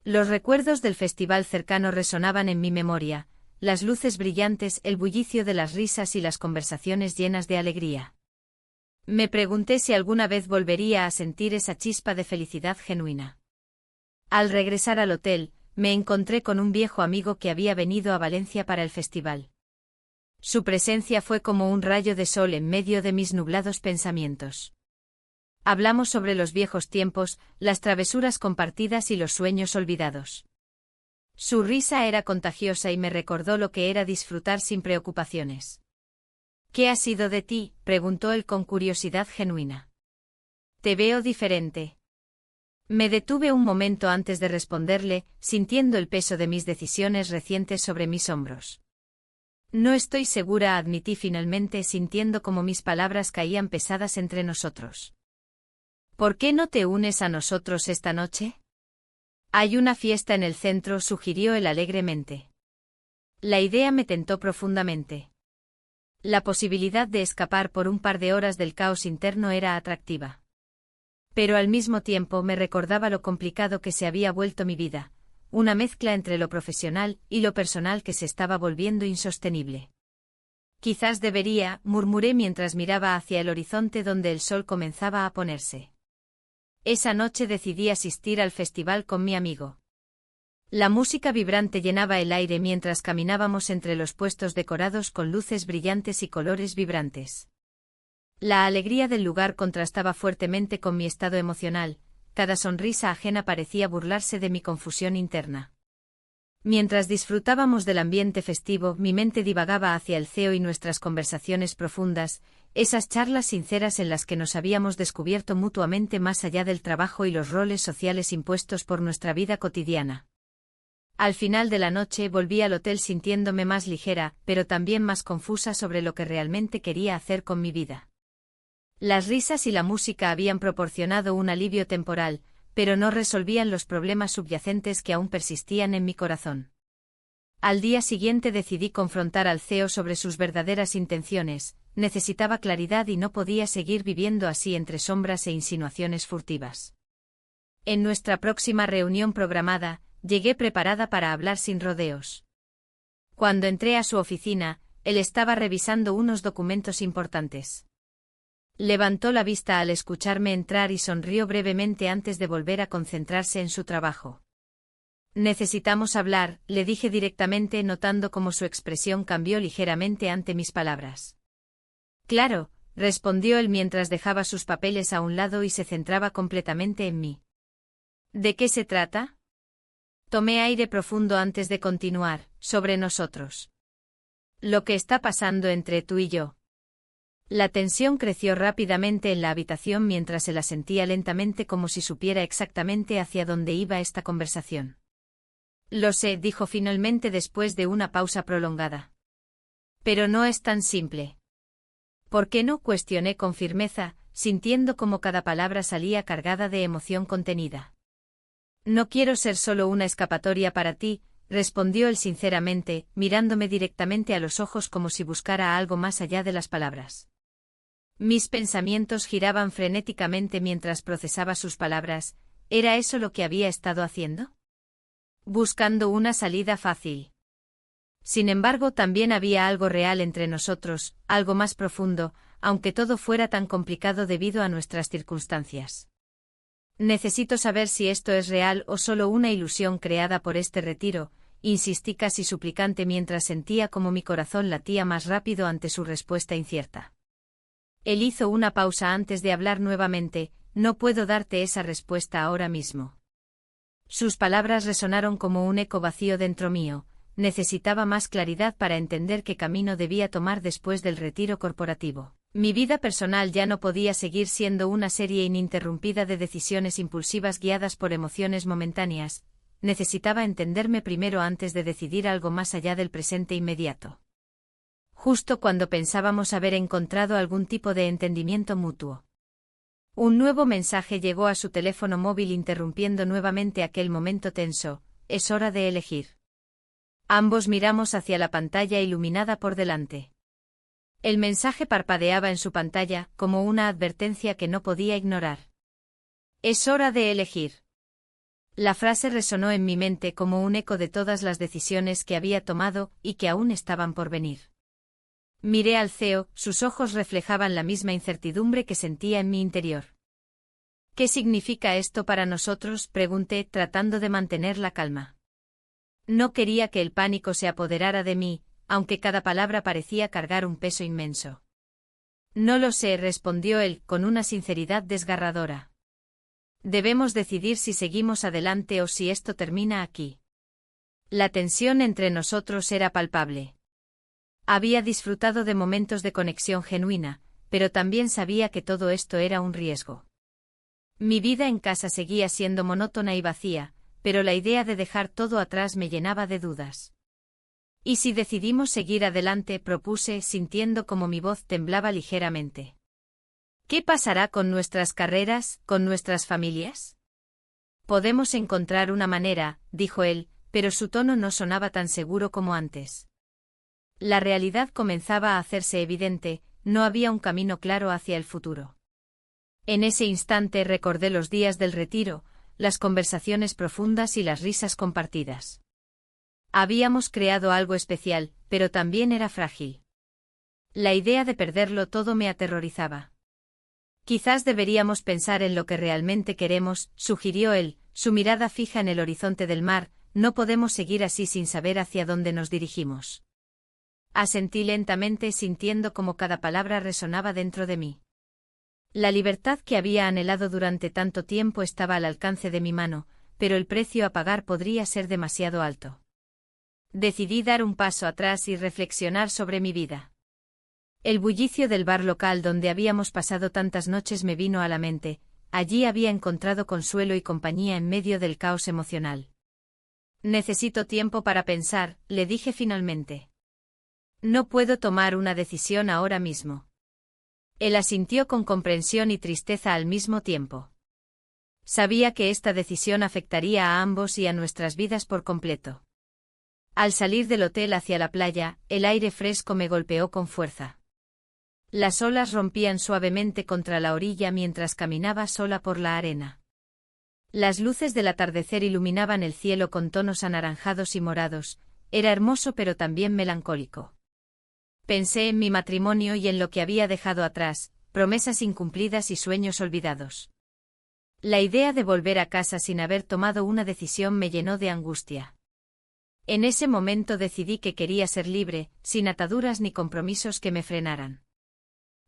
Los recuerdos del festival cercano resonaban en mi memoria, las luces brillantes, el bullicio de las risas y las conversaciones llenas de alegría. Me pregunté si alguna vez volvería a sentir esa chispa de felicidad genuina. Al regresar al hotel, me encontré con un viejo amigo que había venido a Valencia para el festival. Su presencia fue como un rayo de sol en medio de mis nublados pensamientos. Hablamos sobre los viejos tiempos, las travesuras compartidas y los sueños olvidados. Su risa era contagiosa y me recordó lo que era disfrutar sin preocupaciones. «¿Qué ha sido de ti?», preguntó él con curiosidad genuina. «Te veo diferente». Me detuve un momento antes de responderle, sintiendo el peso de mis decisiones recientes sobre mis hombros. «No estoy segura», admití finalmente, sintiendo como mis palabras caían pesadas entre nosotros. «¿Por qué no te unes a nosotros esta noche?» «Hay una fiesta en el centro», sugirió él alegremente. La idea me tentó profundamente. La posibilidad de escapar por un par de horas del caos interno era atractiva. Pero al mismo tiempo me recordaba lo complicado que se había vuelto mi vida, una mezcla entre lo profesional y lo personal que se estaba volviendo insostenible. «Quizás debería», murmuré mientras miraba hacia el horizonte donde el sol comenzaba a ponerse. Esa noche decidí asistir al festival con mi amigo. La música vibrante llenaba el aire mientras caminábamos entre los puestos decorados con luces brillantes y colores vibrantes. La alegría del lugar contrastaba fuertemente con mi estado emocional, cada sonrisa ajena parecía burlarse de mi confusión interna. Mientras disfrutábamos del ambiente festivo, mi mente divagaba hacia el CEO y nuestras conversaciones profundas, esas charlas sinceras en las que nos habíamos descubierto mutuamente más allá del trabajo y los roles sociales impuestos por nuestra vida cotidiana. Al final de la noche volví al hotel sintiéndome más ligera, pero también más confusa sobre lo que realmente quería hacer con mi vida. Las risas y la música habían proporcionado un alivio temporal, pero no resolvían los problemas subyacentes que aún persistían en mi corazón. Al día siguiente decidí confrontar al CEO sobre sus verdaderas intenciones, necesitaba claridad y no podía seguir viviendo así entre sombras e insinuaciones furtivas. En nuestra próxima reunión programada, llegué preparada para hablar sin rodeos. Cuando entré a su oficina, él estaba revisando unos documentos importantes. Levantó la vista al escucharme entrar y sonrió brevemente antes de volver a concentrarse en su trabajo. «Necesitamos hablar», le dije directamente, notando cómo su expresión cambió ligeramente ante mis palabras. «Claro», respondió él mientras dejaba sus papeles a un lado y se centraba completamente en mí. «¿De qué se trata?» Tomé aire profundo antes de continuar. «Sobre nosotros. Lo que está pasando entre tú y yo». La tensión creció rápidamente en la habitación mientras él asentía lentamente como si supiera exactamente hacia dónde iba esta conversación. «Lo sé», dijo finalmente después de una pausa prolongada. «Pero no es tan simple». «¿Por qué no?», cuestioné con firmeza, sintiendo como cada palabra salía cargada de emoción contenida. «No quiero ser solo una escapatoria para ti», respondió él sinceramente, mirándome directamente a los ojos como si buscara algo más allá de las palabras. Mis pensamientos giraban frenéticamente mientras procesaba sus palabras. ¿Era eso lo que había estado haciendo? Buscando una salida fácil. Sin embargo, también había algo real entre nosotros, algo más profundo, aunque todo fuera tan complicado debido a nuestras circunstancias. «Necesito saber si esto es real o solo una ilusión creada por este retiro», insistí casi suplicante mientras sentía como mi corazón latía más rápido ante su respuesta incierta. Él hizo una pausa antes de hablar nuevamente. «No puedo darte esa respuesta ahora mismo». Sus palabras resonaron como un eco vacío dentro mío. Necesitaba más claridad para entender qué camino debía tomar después del retiro corporativo. Mi vida personal ya no podía seguir siendo una serie ininterrumpida de decisiones impulsivas guiadas por emociones momentáneas. Necesitaba entenderme primero antes de decidir algo más allá del presente inmediato. Justo cuando pensábamos haber encontrado algún tipo de entendimiento mutuo, un nuevo mensaje llegó a su teléfono móvil interrumpiendo nuevamente aquel momento tenso. Es hora de elegir. Ambos miramos hacia la pantalla iluminada por delante. El mensaje parpadeaba en su pantalla, como una advertencia que no podía ignorar. Es hora de elegir. La frase resonó en mi mente como un eco de todas las decisiones que había tomado y que aún estaban por venir. Miré al CEO, sus ojos reflejaban la misma incertidumbre que sentía en mi interior. ¿Qué significa esto para nosotros?, pregunté, tratando de mantener la calma. No quería que el pánico se apoderara de mí, aunque cada palabra parecía cargar un peso inmenso. No lo sé, respondió él, con una sinceridad desgarradora. Debemos decidir si seguimos adelante o si esto termina aquí. La tensión entre nosotros era palpable. Había disfrutado de momentos de conexión genuina, pero también sabía que todo esto era un riesgo. Mi vida en casa seguía siendo monótona y vacía, pero la idea de dejar todo atrás me llenaba de dudas. ¿Y si decidimos seguir adelante?, propuse, sintiendo como mi voz temblaba ligeramente. ¿Qué pasará con nuestras carreras, con nuestras familias? Podemos encontrar una manera, dijo él, pero su tono no sonaba tan seguro como antes. La realidad comenzaba a hacerse evidente, no había un camino claro hacia el futuro. En ese instante recordé los días del retiro, las conversaciones profundas y las risas compartidas. Habíamos creado algo especial, pero también era frágil. La idea de perderlo todo me aterrorizaba. Quizás deberíamos pensar en lo que realmente queremos, sugirió él, su mirada fija en el horizonte del mar. No podemos seguir así sin saber hacia dónde nos dirigimos. Asentí lentamente, sintiendo como cada palabra resonaba dentro de mí. La libertad que había anhelado durante tanto tiempo estaba al alcance de mi mano, pero el precio a pagar podría ser demasiado alto. Decidí dar un paso atrás y reflexionar sobre mi vida. El bullicio del bar local donde habíamos pasado tantas noches me vino a la mente. Allí había encontrado consuelo y compañía en medio del caos emocional. Necesito tiempo para pensar, le dije finalmente. No puedo tomar una decisión ahora mismo. Él asintió con comprensión y tristeza al mismo tiempo. Sabía que esta decisión afectaría a ambos y a nuestras vidas por completo. Al salir del hotel hacia la playa, el aire fresco me golpeó con fuerza. Las olas rompían suavemente contra la orilla mientras caminaba sola por la arena. Las luces del atardecer iluminaban el cielo con tonos anaranjados y morados. Era hermoso pero también melancólico. Pensé en mi matrimonio y en lo que había dejado atrás, promesas incumplidas y sueños olvidados. La idea de volver a casa sin haber tomado una decisión me llenó de angustia. En ese momento decidí que quería ser libre, sin ataduras ni compromisos que me frenaran.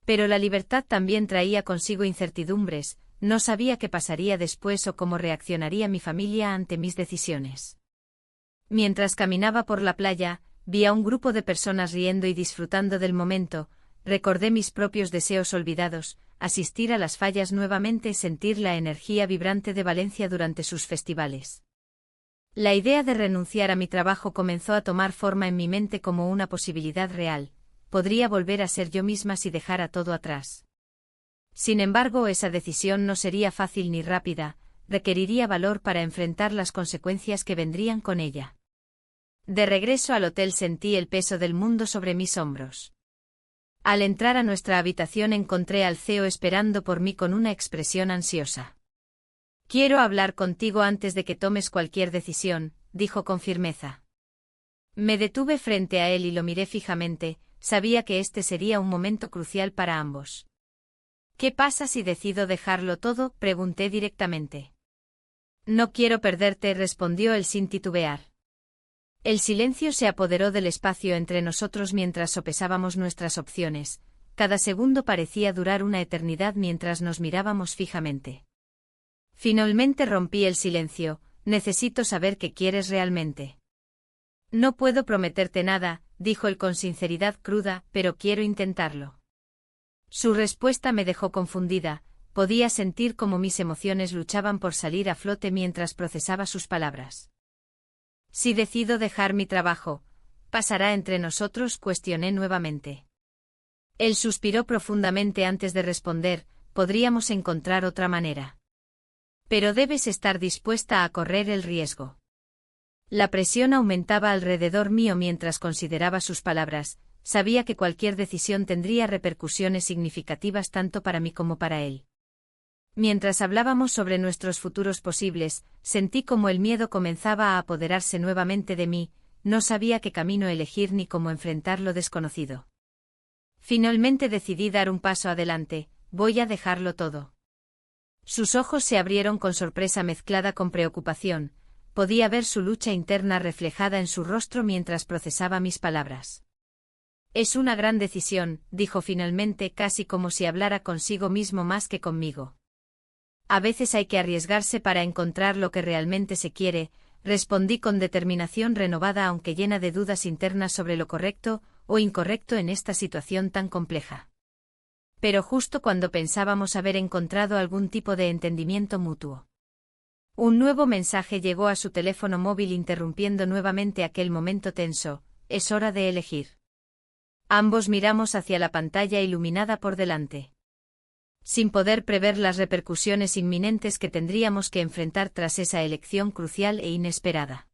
Pero la libertad también traía consigo incertidumbres, no sabía qué pasaría después o cómo reaccionaría mi familia ante mis decisiones. Mientras caminaba por la playa, vi a un grupo de personas riendo y disfrutando del momento. Recordé mis propios deseos olvidados, asistir a las fallas nuevamente, sentir la energía vibrante de Valencia durante sus festivales. La idea de renunciar a mi trabajo comenzó a tomar forma en mi mente como una posibilidad real. Podría volver a ser yo misma si dejara todo atrás. Sin embargo, esa decisión no sería fácil ni rápida, requeriría valor para enfrentar las consecuencias que vendrían con ella. De regreso al hotel sentí el peso del mundo sobre mis hombros. Al entrar a nuestra habitación encontré al CEO esperando por mí con una expresión ansiosa. Quiero hablar contigo antes de que tomes cualquier decisión, dijo con firmeza. Me detuve frente a él y lo miré fijamente, sabía que este sería un momento crucial para ambos. ¿Qué pasa si decido dejarlo todo?, pregunté directamente. No quiero perderte, respondió él sin titubear. El silencio se apoderó del espacio entre nosotros mientras sopesábamos nuestras opciones. Cada segundo parecía durar una eternidad mientras nos mirábamos fijamente. Finalmente rompí el silencio. Necesito saber qué quieres realmente. No puedo prometerte nada, dijo él con sinceridad cruda, pero quiero intentarlo. Su respuesta me dejó confundida, podía sentir cómo mis emociones luchaban por salir a flote mientras procesaba sus palabras. Si decido dejar mi trabajo, ¿pasará entre nosotros?, cuestioné nuevamente. Él suspiró profundamente antes de responder, podríamos encontrar otra manera. Pero debes estar dispuesta a correr el riesgo. La presión aumentaba alrededor mío mientras consideraba sus palabras, sabía que cualquier decisión tendría repercusiones significativas tanto para mí como para él. Mientras hablábamos sobre nuestros futuros posibles, sentí como el miedo comenzaba a apoderarse nuevamente de mí, no sabía qué camino elegir ni cómo enfrentar lo desconocido. Finalmente decidí dar un paso adelante, voy a dejarlo todo. Sus ojos se abrieron con sorpresa mezclada con preocupación, podía ver su lucha interna reflejada en su rostro mientras procesaba mis palabras. Es una gran decisión, dijo finalmente casi como si hablara consigo mismo más que conmigo. A veces hay que arriesgarse para encontrar lo que realmente se quiere, respondí con determinación renovada aunque llena de dudas internas sobre lo correcto o incorrecto en esta situación tan compleja. Pero justo cuando pensábamos haber encontrado algún tipo de entendimiento mutuo. Un nuevo mensaje llegó a su teléfono móvil interrumpiendo nuevamente aquel momento tenso, es hora de elegir. Ambos miramos hacia la pantalla iluminada por delante. Sin poder prever las repercusiones inminentes que tendríamos que enfrentar tras esa elección crucial e inesperada.